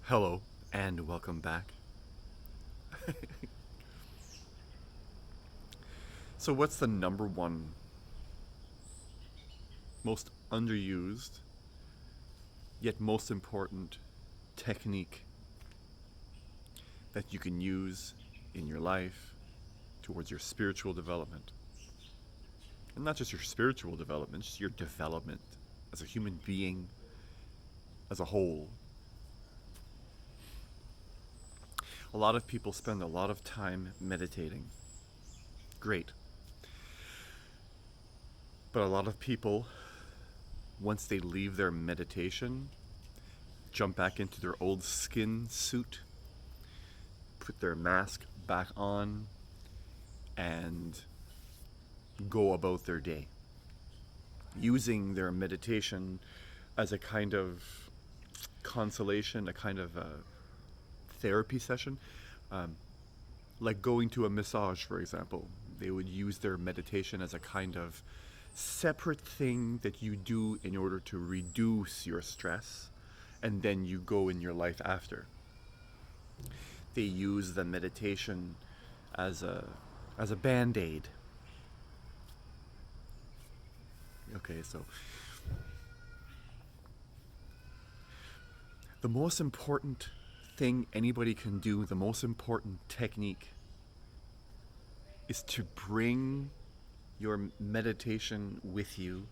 Hello, and welcome back. So, what's the number one most underused, yet most important technique that you can use in your life towards your spiritual development? And not just your spiritual development, just your development as a human being as a whole. A lot of people spend a lot of time meditating. Great. But a lot of people, once they leave their meditation, jump back into their old skin suit, put their mask back on, and go about their day, using their meditation as a kind of consolation, a kind of a therapy session, um, like going to a massage, for example. They would use their meditation as a kind of separate thing that you do in order to reduce your stress, and then you go in your life after. They use the meditation as a band-aid. Okay, so the most important thing anybody can do, the most important technique, is to bring your meditation with you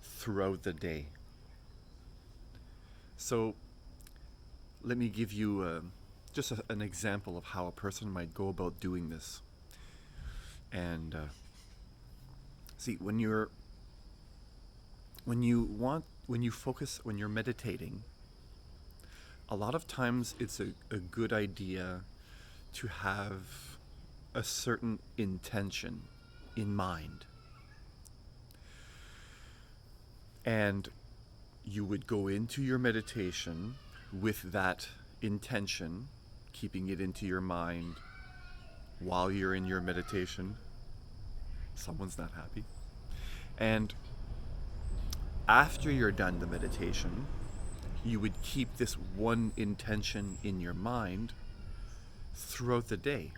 throughout the day. So let me give you an example of how a person might go about doing this. And see, when you focus, when you're meditating, a lot of times it's a good idea to have a certain intention in mind. And you would go into your meditation with that intention, keeping it into your mind while you're in your meditation. Someone's not happy. And after you're done the meditation, you would keep this one intention in your mind throughout the day,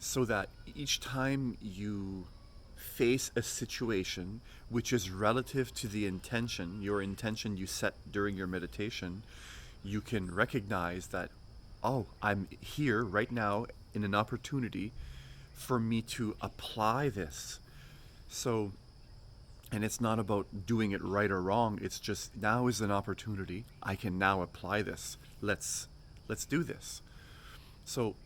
so that each time you face a situation which is relative to the intention, your intention you set during your meditation, you can recognize that, oh, I'm here right now in an opportunity for me to apply this. So, and it's not about doing it right or wrong, it's just now is an opportunity. I can now apply this. Let's do this. So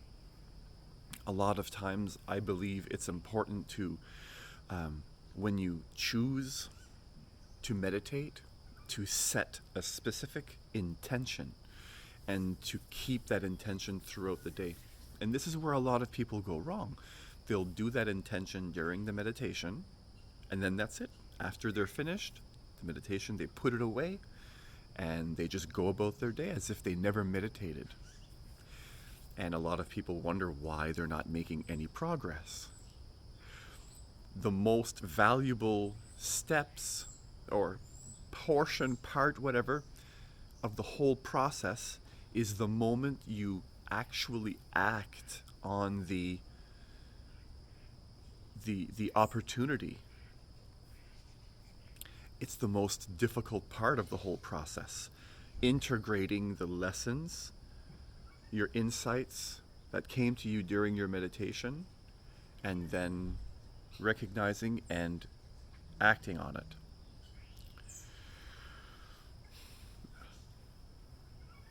a lot of times I believe it's important to, when you choose to meditate, to set a specific intention and to keep that intention throughout the day. And this is where a lot of people go wrong. They'll do that intention during the meditation, and then that's it. After they're finished the meditation, they put it away and they just go about their day as if they never meditated. And a lot of people wonder why they're not making any progress. The most valuable steps or portion, part, whatever, of the whole process is the moment you actually act on the opportunity. It's the most difficult part of the whole process. Integrating the lessons, your insights that came to you during your meditation, and then recognizing and acting on it.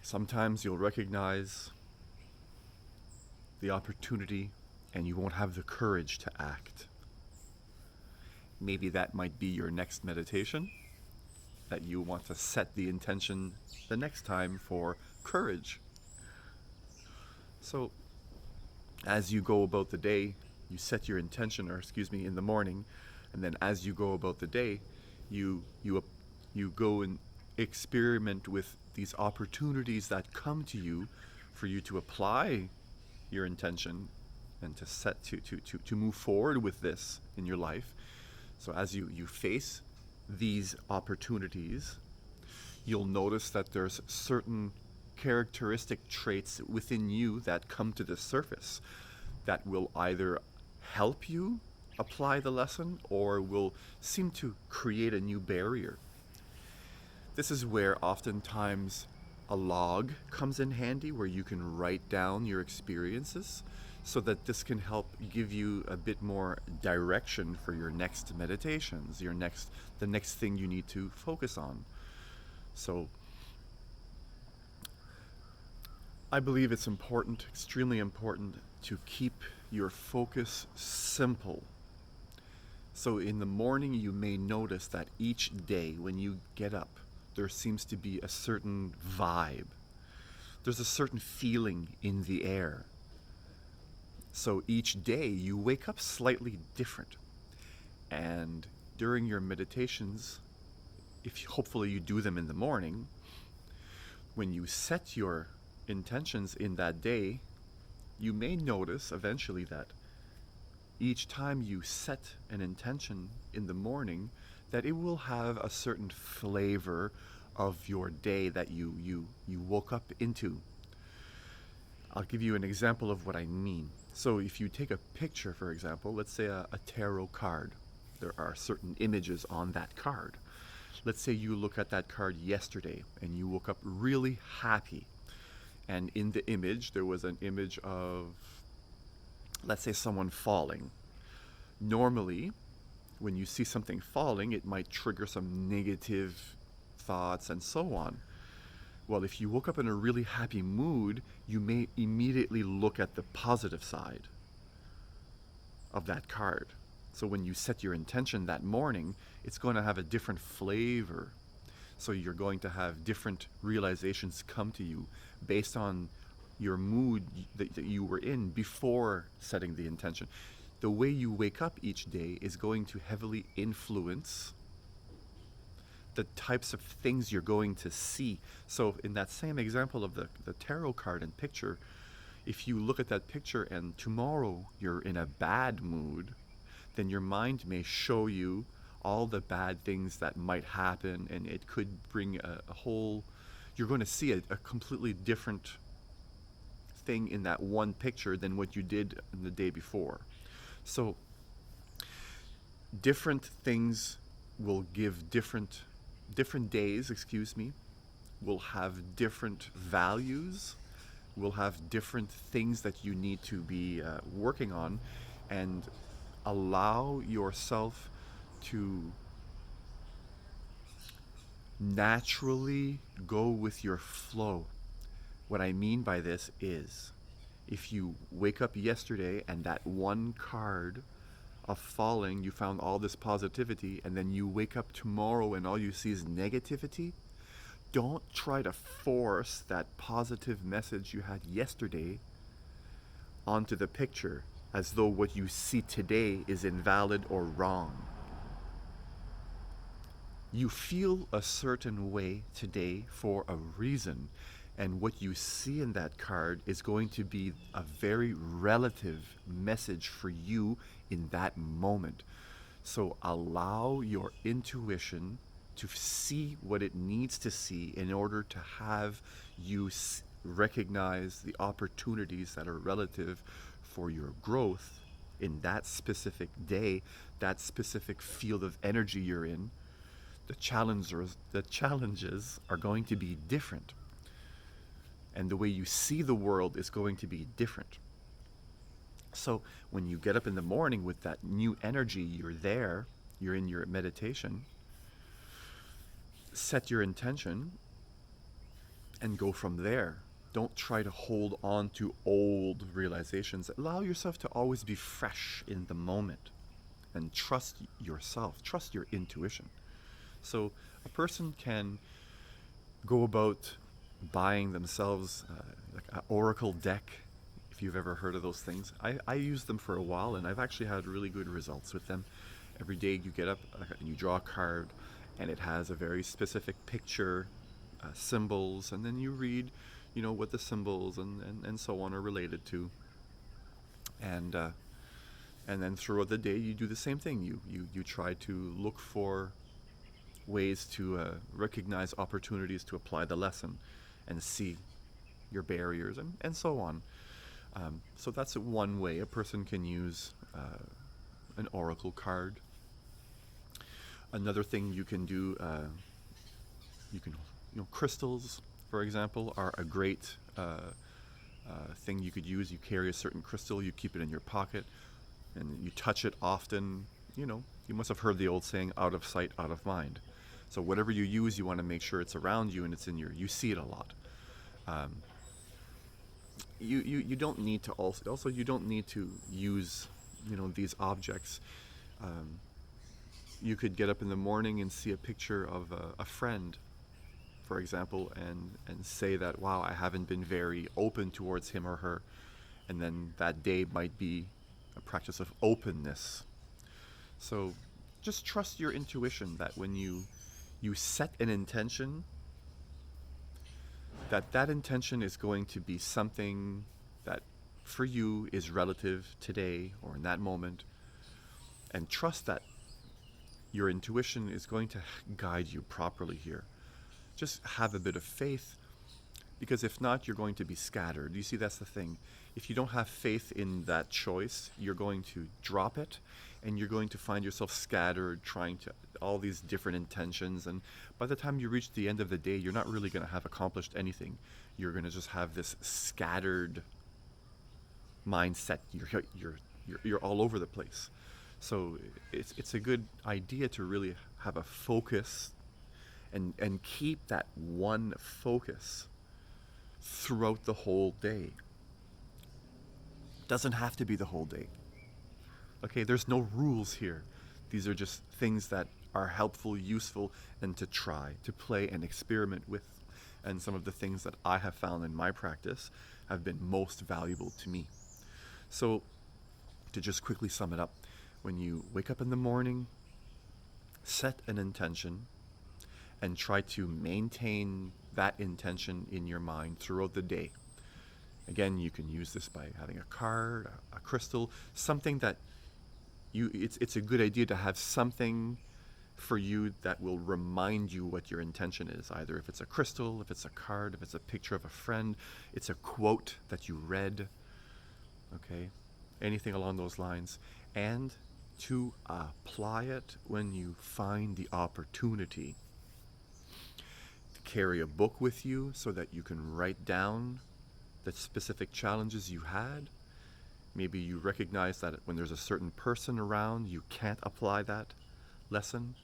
Sometimes you'll recognize the opportunity and you won't have the courage to act. Maybe that might be your next meditation, that you want to set the intention the next time for courage. So as you go about the day, you set your intention, in the morning, and then as you go about the day, you go and experiment with these opportunities that come to you for you to apply your intention and to set to move forward with this in your life. So as you face these opportunities, You'll notice that there's certain characteristic traits within you that come to the surface that will either help you apply the lesson or will seem to create a new barrier. This is where oftentimes a log comes in handy where you can write down your experiences so that this can help give you a bit more direction for your next meditations, the next thing you need to focus on. So I believe it's important, extremely important, to keep your focus simple. So in the morning, you may notice that each day when you get up, there seems to be a certain vibe. There's a certain feeling in the air. So each day you wake up slightly different. And during your meditations, hopefully you do them in the morning, when you set your intentions in that day, you may notice eventually that each time you set an intention in the morning, that it will have a certain flavor of your day that you woke up into. I'll give you an example of what I mean. So if you take a picture, for example, let's say a tarot card, there are certain images on that card. Let's say you look at that card yesterday and you woke up really happy. And in the image, there was an image of, let's say, someone falling. Normally, when you see something falling, it might trigger some negative thoughts and so on. Well, if you woke up in a really happy mood, you may immediately look at the positive side of that card. So when you set your intention that morning, it's going to have a different flavor. So you're going to have different realizations come to you based on your mood that you were in before setting the intention. The way you wake up each day is going to heavily influence the types of things you're going to see. So in that same example of the tarot card and picture, if you look at that picture and tomorrow you're in a bad mood, then your mind may show you all the bad things that might happen, and it could bring a whole, you're going to see a completely different thing in that one picture than what you did in the day before. So different things will give different days, will have different values, will have different things that you need to be working on, and allow yourself to naturally go with your flow. What I mean by this is, if you wake up yesterday and that one card of falling, you found all this positivity, and then you wake up tomorrow and all you see is negativity, don't try to force that positive message you had yesterday onto the picture as though what you see today is invalid or wrong. You feel a certain way today for a reason, and what you see in that card is going to be a very relative message for you in that moment. So allow your intuition to see what it needs to see in order to have you recognize the opportunities that are relative for your growth in that specific day, that specific field of energy you're in. The challenges are going to be different, and the way you see the world is going to be different. So when you get up in the morning with that new energy, you're in your meditation, set your intention and go from there. Don't try to hold on to old realizations. Allow yourself to always be fresh in the moment, and trust yourself, trust your intuition. So a person can go about buying themselves like an oracle deck, if you've ever heard of those things. I used them for a while, and I've actually had really good results with them. Every day you get up and you draw a card, and it has a very specific picture, symbols, and then you read, what the symbols and so on are related to. And then throughout the day you do the same thing. You try to look for ways to recognize opportunities to apply the lesson and see your barriers and so on. So that's one way a person can use an oracle card. Another thing you can do, you can, crystals, for example, are a great thing you could use. You carry a certain crystal, you keep it in your pocket, and you touch it often. You must have heard the old saying, out of sight, out of mind. So whatever you use, you want to make sure it's around you and it's in you see it a lot. Um, you don't need to also you don't need to use these objects. Um, you could get up in the morning and see a picture of a friend, for example, and say that, wow, I haven't been very open towards him or her, and then that day might be a practice of openness. So just trust your intuition that when you set an intention, that intention is going to be something that for you is relative today or in that moment, and trust that your intuition is going to guide you properly here. Just have a bit of faith, because if not, you're going to be scattered. You see, that's the thing. If you don't have faith in that choice, you're going to drop it, and you're going to find yourself scattered, trying to all these different intentions. And by the time you reach the end of the day, you're not really going to have accomplished anything. You're going to just have this scattered mindset. You're all over the place. So it's a good idea to really have a focus and keep that one focus throughout the whole day. Doesn't have to be the whole day. Okay, there's no rules here. These are just things that are helpful, useful, and to try, to play and experiment with. And some of the things that I have found in my practice have been most valuable to me. So, to just quickly sum it up, when you wake up in the morning, set an intention and try to maintain that intention in your mind throughout the day. Again, you can use this by having a card, a crystal, something that it's a good idea to have something for you that will remind you what your intention is. Either if it's a crystal, if it's a card, if it's a picture of a friend, it's a quote that you read, okay? Anything along those lines. And to apply it when you find the opportunity. Carry a book with you so that you can write down the specific challenges you had. Maybe you recognize that when there's a certain person around, you can't apply that lesson.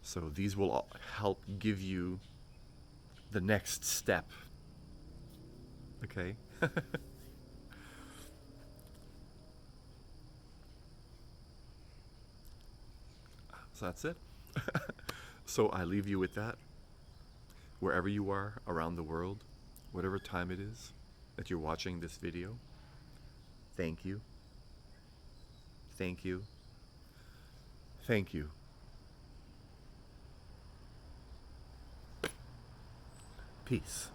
So these will help give you the next step. Okay? So that's it. So I leave you with that. Wherever you are around the world, whatever time it is that you're watching this video, thank you. Thank you. Thank you. Peace.